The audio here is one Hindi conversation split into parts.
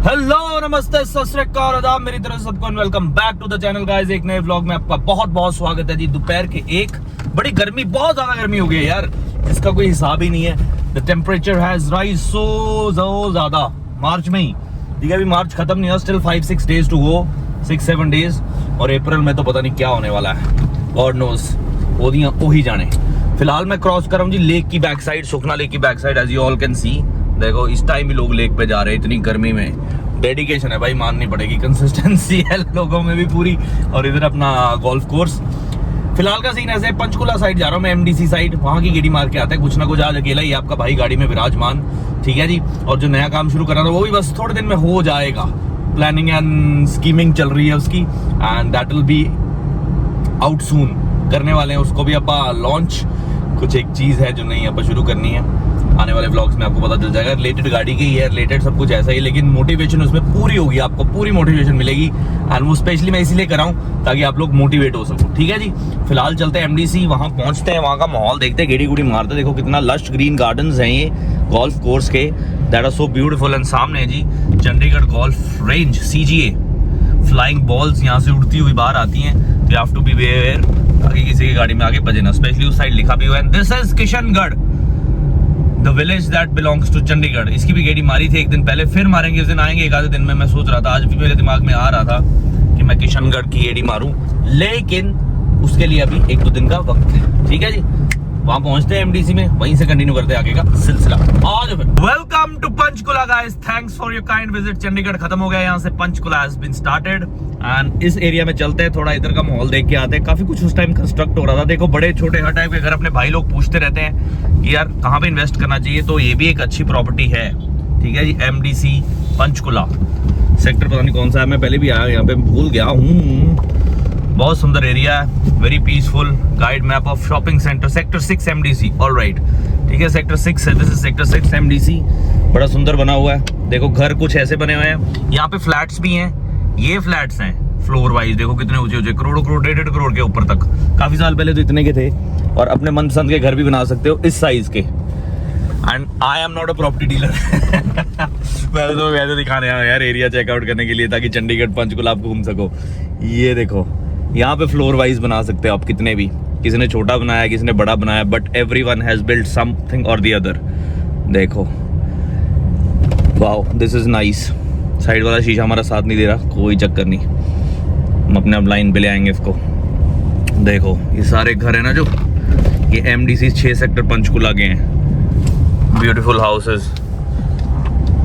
हेलो नमस्ते सत श्री अकाल आदाब मेरी तरफ सबको welcome back to the channel guys. एक नए व्लॉग में आपका बहुत बहुत स्वागत है जी। दोपहर के एक बड़ी गर्मी, बहुत ज्यादा गर्मी हो गई है यार, जिसका कोई हिसाब ही नहीं है। The temperature has rise so ज्यादा मार्च में ही, ठीक है। अभी मार्च खत्म नहीं हुआ, still 5-6 days to go, 6-7 days. और अप्रैल में तो पता नहीं क्या होने वाला है, गॉड नोज, वो ही जाने। फिलहाल मैं क्रॉस कर रहा हूँ जी लेक की बैक साइड, सुखना लेक की back side. As you all can see, देखो इस टाइम भी लोग लेक पे जा रहे हैं इतनी गर्मी में। डेडिकेशन है भाई, माननी पड़ेगी, कंसिस्टेंसी है लोगों में भी पूरी। और इधर अपना गोल्फ कोर्स। फिलहाल का सीन ऐसे है, पंचकुला साइड जा रहा हूँ मैं, एमडीसी साइड, वहां की गेड़ी मार के आता है कुछ ना कुछ। आज अकेला ही आपका भाई गाड़ी में विराजमान, ठीक है जी। और जो नया काम शुरू करना था वो भी बस थोड़े दिन में हो जाएगा। प्लानिंग एंड स्कीमिंग चल रही है उसकी, and that will be out soon. करने वाले हैं उसको भी अपा लॉन्च। कुछ एक चीज है जो नहीं अपा शुरू करनी है, आने वाले व्लॉग्स में आपको पता चल जाएगा। रिलेटेड गाड़ी की है, रिलेटेड सब कुछ ऐसा ही, लेकिन मोटिवेशन उसमें पूरी होगी, आपको पूरी मोटिवेशन मिलेगी। एंड वो स्पेशली मैं इसीलिए कर रहा हूँ ताकि आप लोग मोटिवेट हो सको, ठीक है जी। फिलहाल चलते हैं एमडीसी, वहां पहुंचते हैं, वहां का माहौल देखते हैं, गेड़ी गुड़ी मारते हैं। देखो कितना लश ग्रीन गार्डन्स हैं ये गोल्फ कोर्स के, that are so beautiful. And सामने है जी Chandigarh golf range, CGA. Flying balls यहाँ से उड़ती हुई बाहर आती हैं, तो you have to be aware ताकि किसी की गाड़ी में आगे बजे ना। स्पेशली उस साइड लिखा भी हुआ है, this is Kishangarh, the village that belongs to Chandigarh. इसकी भी गेड़ी मारी थी एक दिन पहले, फिर मारेंगे, इस दिन आएंगे एक आधे दिन में। मैं सोच रहा था, आज भी मेरे दिमाग में आ रहा था कि मैं किशनगढ़ की गेड़ी मारूं, लेकिन उसके लिए अभी 1-2 दिन का वक्त है, ठीक है जी। वहां पहुंचते हैं एमडीसी में, वहीं से कंटिन्यू करते हैं आगे का सिलसिला। आज welcome to Panchkula guys, thanks for your kind visit. Chandigarh खत्म हो गया, यहाँ से Panchkula has been started. And इस एरिया में चलते हैं, थोड़ा इधर का माहौल देख के आते हैं। काफी कुछ उस टाइम कंस्ट्रक्ट हो रहा था, देखो बड़े छोटे हर टाइप के घर। अपने भाई लोग पूछते रहते हैं कि यार कहाँ पे इन्वेस्ट करना चाहिए, तो ये भी एक अच्छी प्रॉपर्टी है, ठीक है जी। एमडीसी पंचकुला सेक्टर पता नहीं कौन सा है, मैं पहले भी आया यहाँ पे, भूल गया हूँ। बहुत सुंदर एरिया है, very peaceful. Guide map of shopping centre, sector 6 MDC, alright, ठीक है। सेक्टर 6 है, दिस इज सेक्टर 6 एमडीसी। बड़ा सुंदर बना हुआ है, देखो घर कुछ ऐसे बने हुए हैं। यहाँ पे फ्लैट्स भी हैं, ये फ्लैट्स हैं फ्लोर वाइज, देखो कितने ऊंचे ऊंचे, करोड़ों करोड़, 1.5 करोड़ के ऊपर तक। काफी साल पहले तो इतने के थे। और अपने मनपसंद के घर भी बना सकते हो इस साइज के। And I am not a property dealer. मैं तो वैसे दिखाने आया यार, एरिया चेकआउट करने के लिए, ताकि चंडीगढ़ पंचकुला आप घूम सको। ये देखो यहाँ पे फ्लोर वाइज बना सकते हो आप कितने भी, किसी ने छोटा बनाया, किसी ने बड़ा बनाया, but everyone has built something और द अदर। देखो wow, this is nice. Side वाला शीशा हमारा साथ नहीं दे रहा, कोई चक्कर नहीं, हम अपने अब लाइन पे ले आएंगे इसको। देखो ये सारे घर है ना जो, ये एमडीसी 6 सेक्टर पंचकुला के हैं। Beautiful houses.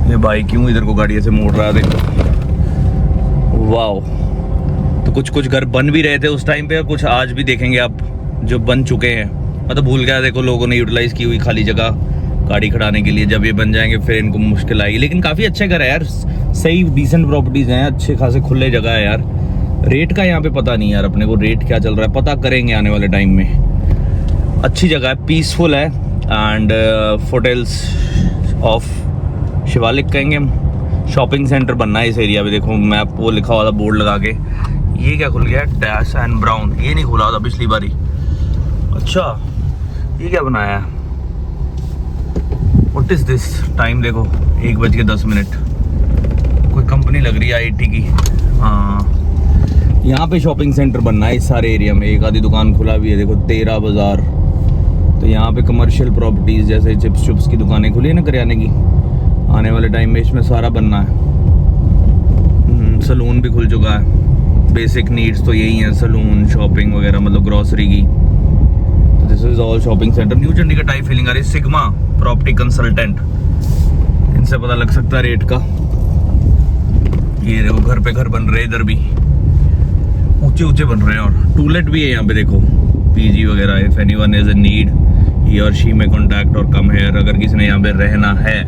ये भाई क्यों इधर को गाड़ी से मोड़ रहा है, देखो वाओ। तो कुछ कुछ घर बन भी रहे थे उस टाइम पे, और कुछ आज भी देखेंगे आप जो बन चुके हैं। मैं तो भूल गया, देखो लोगों ने यूटिलाइज की हुई खाली जगह गाड़ी खड़ाने के लिए। जब ये बन जाएंगे फिर इनको मुश्किल आएगी, लेकिन काफ़ी अच्छे घर है यार, सही डिसेंट प्रॉपर्टीज हैं, अच्छे खासे खुले जगह है यार। रेट का यहाँ पे पता नहीं यार, अपने को रेट क्या चल रहा है पता करेंगे आने वाले टाइम में। अच्छी जगह है, पीसफुल है, एंड फोटेल्स ऑफ शिवालिक कहेंगे हम। शॉपिंग सेंटर बनना है इस एरिया में, देखो मैप वो लिखा हुआ था बोर्ड लगा के। ये क्या खुल गया, डैश एंड ब्राउन, ये नहीं खुला था पिछली बारी। अच्छा ये क्या बनाया है, व्हाट इज दिस? टाइम देखो 1:10। कोई कंपनी लग रही है आईटी की। हाँ, यहाँ पे शॉपिंग सेंटर बनना है इस सारे एरिया में। एक आधी दुकान खुला भी है, देखो 13 बाजार। तो यहाँ पे कमर्शियल प्रॉपर्टीज जैसे चिप्स चुप्स की दुकानें खुली है ना करियाने की, आने वाले टाइम में इसमें सारा बनना है। सलून भी खुल चुका है। बेसिक नीड्स तो यही है, सलून, शॉपिंग वगैरह, मतलब ग्रोसरी की। तो this is all shopping centre. New Chandigarh type feeling आ रही है। सिग्मा प्रॉपर्टी कंसल्टेंट, इनसे पता लग सकता है रेट का। ये देखो घर पे घर बन रहे, इधर भी ऊंचे ऊंचे बन रहे हैं। और टूलेट भी है यहाँ पे, देखो पीजी वगैरह। If anyone is in need he और शी में कॉन्टैक्ट और कम हेयर। अगर किसी ने यहाँ पे रहना है।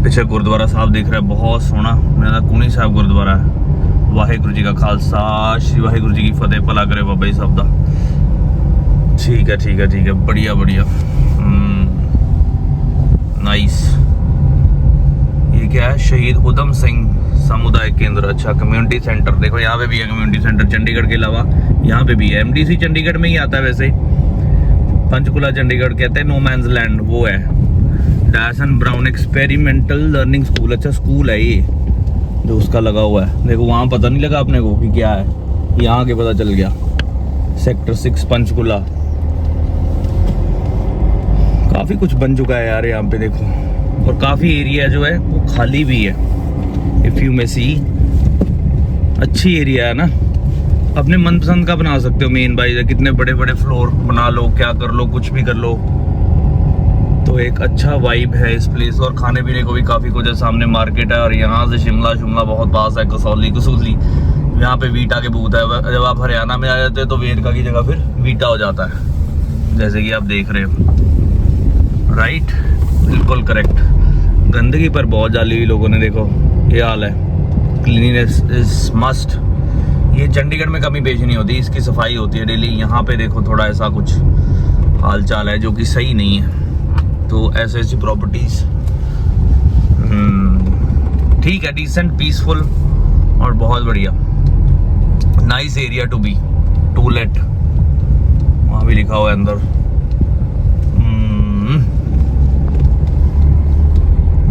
पीछे गुरुद्वारा साहब दिख रहा है, बहुत सोहना। मेरा कुनी साहब गुरुद्वारा है। वाहेगुरु जी का खालसा, श्री वाहेगुरु जी की फतेह, भला करे बाबा जी सब दा। ठीक है ठीक है ठीक है, बढ़िया बढ़िया, नाइस। ये क्या है, शहीद उधम सिंह समुदाय केंद्र। अच्छा, कम्युनिटी सेंटर, देखो यहाँ पे भी है कम्युनिटी सेंटर। चंडीगढ़ के अलावा यहाँ पे भी है। एमडीसी चंडीगढ़ में ही आता है वैसे, पंचकुला चंडीगढ़ कहते हैं। नो मैंस लैंड वो है। Dash and brown experimental learning school, अच्छा स्कूल है ये, जो उसका लगा हुआ है। देखो वहाँ पता नहीं लगा अपने को कि क्या है, यहाँ के पता चल गया। सेक्टर 6 पंचकुला, काफ़ी कुछ बन चुका है यार यहाँ पे देखो। और काफ़ी एरिया जो है वो खाली भी है। इफ़ यू मे सी, अच्छी एरिया है ना, अपने मनपसंद का बना सकते हो। मेन बाई कितने बड़े बड़े फ्लोर बना लो, क्या कर लो, कुछ भी कर लो। तो एक अच्छा वाइब है इस प्लेस। और खाने पीने को भी काफ़ी कुछ है, सामने मार्केट है और यहाँ से शिमला बहुत पास है। कसौली कसौली, यहाँ पे वीटा के बूथ है। जब आप हरियाणा में आ जाते हैं तो वेरका की जगह फिर वीटा हो जाता है, जैसे कि आप देख रहे हो। राइट, बिल्कुल करेक्ट। गंदगी पर बहुत डाली हुई लोगों ने, देखो ये हाल है। Cleanliness is must. ये चंडीगढ़ में कमी पेश नहीं होती, इसकी सफाई होती है डेली। यहाँ पे देखो थोड़ा ऐसा कुछ हाल चाल है जो कि सही नहीं है। तो ऐसी प्रॉपर्टीज ठीक है, डिसेंट, पीसफुल और बहुत बढ़िया। Nice area to be, to let, वहाँ भी लिखा हुआ है अंदर।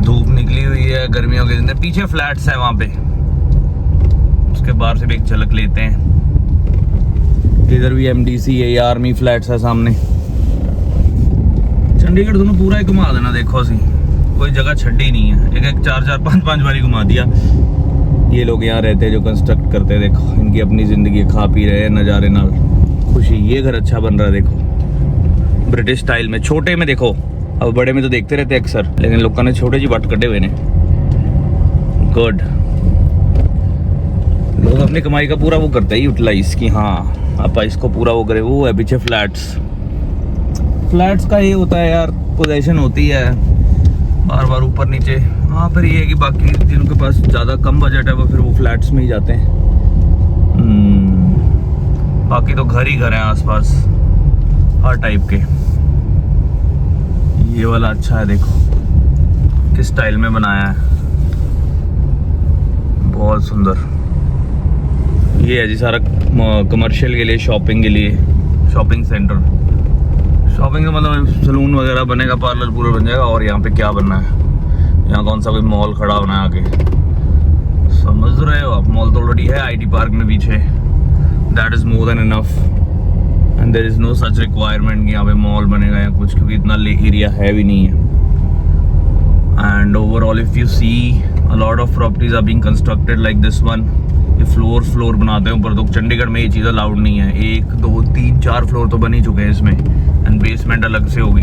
धूप निकली हुई है गर्मियों के दिन। पीछे फ्लैट्स है वहाँ पे, उसके बाहर से भी एक झलक लेते हैं। इधर भी MDC है, आर्मी फ्लैट्स है सामने। चंडीगढ़ दोनों पूरा ही घुमा देना, देखो असी कोई जगह छड़ी नहीं है। एक 4-4 5-5 बारी घुमा दिया। ये लोग यहाँ रहते हैं जो कंस्ट्रक्ट करते हैं, देखो इनकी अपनी जिंदगी, खा पी रहे हैं नज़ारे नाल खुशी। ये घर अच्छा बन रहा है देखो, ब्रिटिश स्टाइल में। छोटे में देखो, अब बड़े में तो देखते रहते हैं अक्सर, लेकिन लोगों ने छोटे जी बट कटे हुए ने। गुड, लोग अपनी कमाई का पूरा वो करते हैं यूटिलाइज की, हाँ आप इसको पूरा वो करे। वो है पीछे फ्लैट्स का ये होता है यार, पोजीशन होती है बार बार ऊपर नीचे। हाँ फिर ये है कि बाकी जिनके पास ज़्यादा कम बजट है वो फिर वो फ्लैट्स में ही जाते हैं। बाकी तो घर ही घर हैं आसपास हर टाइप के। ये वाला अच्छा है, देखो किस स्टाइल में बनाया है, बहुत सुंदर। ये है जी सारा कमर्शियल के लिए, शॉपिंग के लिए, शॉपिंग सेंटर। शॉपिंग का मतलब सलून वगैरह बनेगा, पार्लर पूरा बन जाएगा। और यहाँ पे क्या बनना है, यहाँ कौन सा कोई मॉल खड़ा होना है आगे, समझ रहे हो आप। मॉल तो ऑलरेडी है IT पार्क में पीछे, that is more than enough. And there is no such requirement कि यहाँ पे मॉल बनेगा या कुछ, क्योंकि इतना एरिया है भी नहीं है। And overall if you see, a lot of properties are being constructed like this one. ये फ्लोर बनाते हैं ऊपर। तो चंडीगढ़ में ये चीज़ अलाउड नहीं है। 1 2 3 4 फ्लोर तो बन ही चुके हैं इसमें, एंड बेसमेंट अलग से होगी।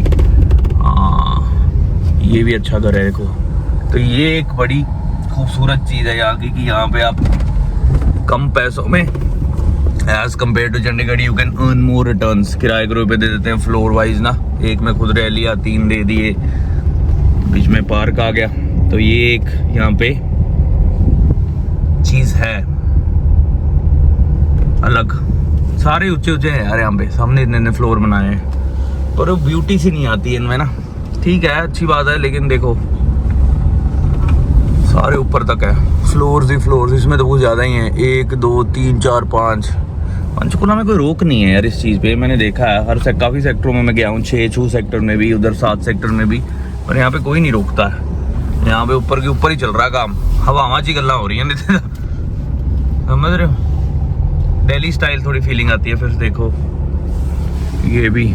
ये भी अच्छा घर है देखो। तो ये एक बड़ी खूबसूरत चीज़ है यहाँ की, कि यहाँ पे आप कम पैसों में as compare to Chandigarh you can earn more returns. किराए के रुपये दे देते हैं फ्लोर वाइज ना। एक में खुद रह लिया, 3 दे दिए, बीच में पार्क आ गया। तो ये एक यहाँ पे चीज़ है अलग। सारे ऊंचे ऊंचे हैं यार यहाँ पे, सामने इतने फ्लोर बनाए हैं, पर वो ब्यूटी सी नहीं आती है इनमें ना। ठीक है, अच्छी बात है, लेकिन देखो सारे ऊपर तक है, फ्लोर्स ही फ्लोर्स। इसमें तो कुछ ज़्यादा ही है, 1 2 3 4 5। पंचकुला में कोई रोक नहीं है यार इस चीज़ पे, मैंने देखा है। हर काफ़ी सेक्टरों में मैं गया हूँ, 6 सेक्टर में भी, उधर 7 सेक्टर में भी, पर यहाँ पे कोई नहीं रोकता है। यहाँ पे ऊपर के ऊपर ही चल रहा है काम, हवा ची गल्ला हो रही है, समझ रहे हो। दिल्ली स्टाइल थोड़ी फीलिंग आती है। फिर देखो ये भी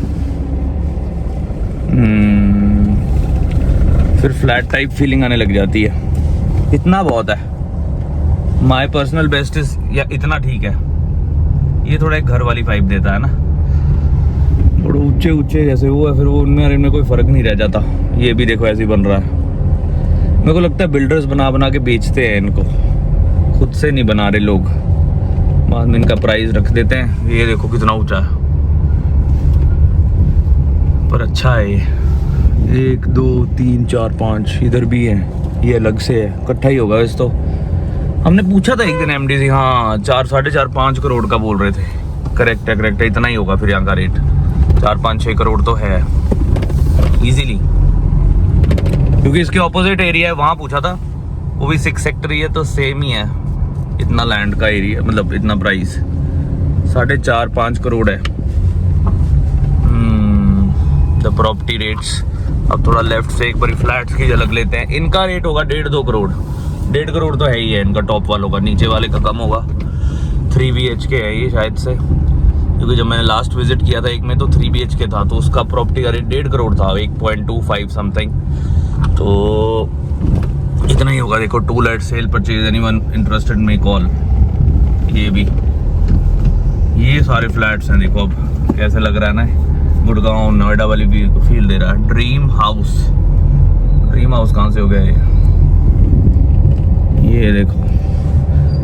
फिर फ्लैट टाइप फीलिंग आने लग जाती है। इतना बहुत है। माय पर्सनल बेस्ट इज, या इतना ठीक है। ये थोड़ा एक घर वाली वाइब देता है ना, थोड़े ऊंचे ऊंचे जैसे वो है, फिर वो उनमें कोई फर्क नहीं रह जाता। ये भी देखो ऐसे ही बन रहा है। मेरे को लगता है बिल्डर्स बना के बेचते हैं इनको, खुद से नहीं बना रहे लोग, बाद में इनका प्राइस रख देते हैं। ये देखो कितना ऊंचा है, पर अच्छा है ये। 1 2 3 4 5 इधर भी है, ये अलग से है, इकट्ठा ही होगा वैसे तो। हमने पूछा था एक दिन MDC, हाँ 4 साढ़े 4 5 करोड़ का बोल रहे थे। करेक्ट है, इतना ही होगा फिर यहाँ का रेट। 4 5 6 करोड़ तो है इजीली, क्योंकि इसके ऑपोजिट एरिया है, वहाँ पूछा था, वो भी 6 सेक्टर ही है, तो सेम ही है। इतना लैंड का एरिया, मतलब इतना प्राइस 4.5 5 करोड़ है द प्रॉपर्टी रेट्स। अब थोड़ा लेफ्ट से एक बार फ्लैट्स की झलक लेते हैं। इनका रेट होगा 1.5 2 करोड़। 1.5 करोड़ तो है ही है इनका टॉप वालों का, नीचे वाले का कम होगा। 3 BHK है ये शायद से, क्योंकि जब मैंने लास्ट विजिट किया था एक में तो 3 BHK था, तो उसका प्रॉपर्टी का रेट 1.5 करोड़ था, 1.25 समथिंग। तो इतना ही होगा। देखो, to let sale purchase, anyone interested may call. ये भी, ये सारे फ्लैट्स हैं। देखो अब कैसे लग रहा है ना, गुड़गांव नोएडा वाली भी फील दे रहा है। ड्रीम हाउस कहाँ से हो गया ये देखो,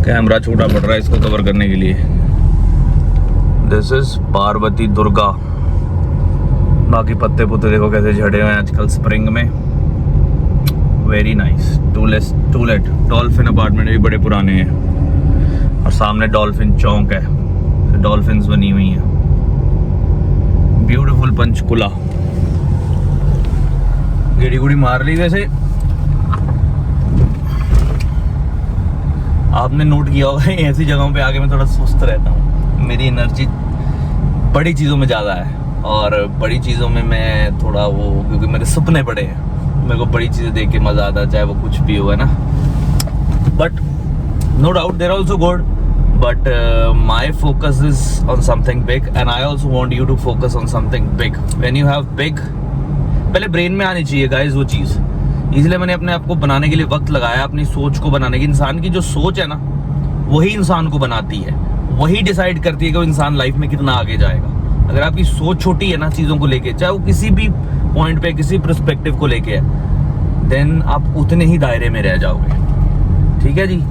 कैमरा छोटा पड़ रहा है इसको कवर करने के लिए। This is Parvati Durga. बाकी पत्ते पुत्ते देखो कैसे झड़े हुए हैं आजकल स्प्रिंग में। Very nice. To let dolphin apartment भी बड़े पुराने हैं, और सामने डॉल्फिन चौक है, तो डॉल्फिन्स बनी हुई हैं। ब्यूटीफुल पंचकुला। गेड़ी गुड़ी मार ली। वैसे आपने नोट किया होगा ऐसी जगहों पे आके मैं थोड़ा सुस्त रहता हूँ, मेरी एनर्जी बड़ी चीज़ों में ज़्यादा है, और बड़ी चीज़ों में मैं थोड़ा वो, क्योंकि मेरे सपने बड़े हैं, मेरे को बड़ी चीज़ें देख के मज़ा आता है, चाहे वो कुछ भी हो, है ना। But no doubt there also good, but my focus is on something big, and I also want you to focus on something big. When you have big, पहले ब्रेन में आनी चाहिए गाइज वो चीज़। इसलिए मैंने अपने आप को बनाने के लिए वक्त लगाया, अपनी सोच को बनाने की। इंसान की जो सोच है ना, वही इंसान को बनाती है, वही डिसाइड करती है कि वो इंसान लाइफ में कितना आगे जाएगा। अगर आपकी सोच छोटी है ना चीज़ों को लेके, चाहे वो किसी भी पॉइंट पे, किसी पर्सपेक्टिव को लेके है, देन आप उतने ही दायरे में रह जाओगे। ठीक है जी।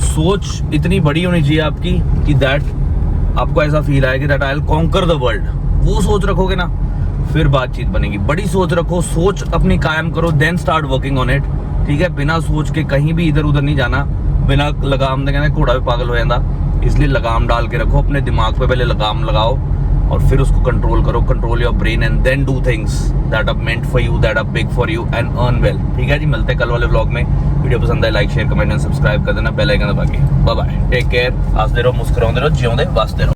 सोच इतनी बड़ी होनी चाहिए आपकी कि दैट आपको ऐसा फील आए कि that I will conquer the world. वो सोच रखोगे ना, फिर बातचीत बनेगी। बड़ी सोच रखो, सोच अपनी कायम करो, then start working on it. ठीक है, बिना सोच के कहीं भी इधर उधर नहीं जाना। बिना लगाम दे कहना घोड़ा भी पागल हो जाता, इसलिए लगाम डाल के रखो अपने दिमाग पे। पहले लगाम लगाओ और फिर उसको कंट्रोल करो। Control your brain and then do things that are meant for you, that are big for you, and earn well. ठीक है जी, मिलते हैं कल वाले व्लॉग में। वीडियो पसंद है like share comment and subscribe कर देना, बेल आइकन दबा के। Bye bye, take care. हंसते रहो, मुस्कुराते रहो, जियोंदे वास्ते रहो।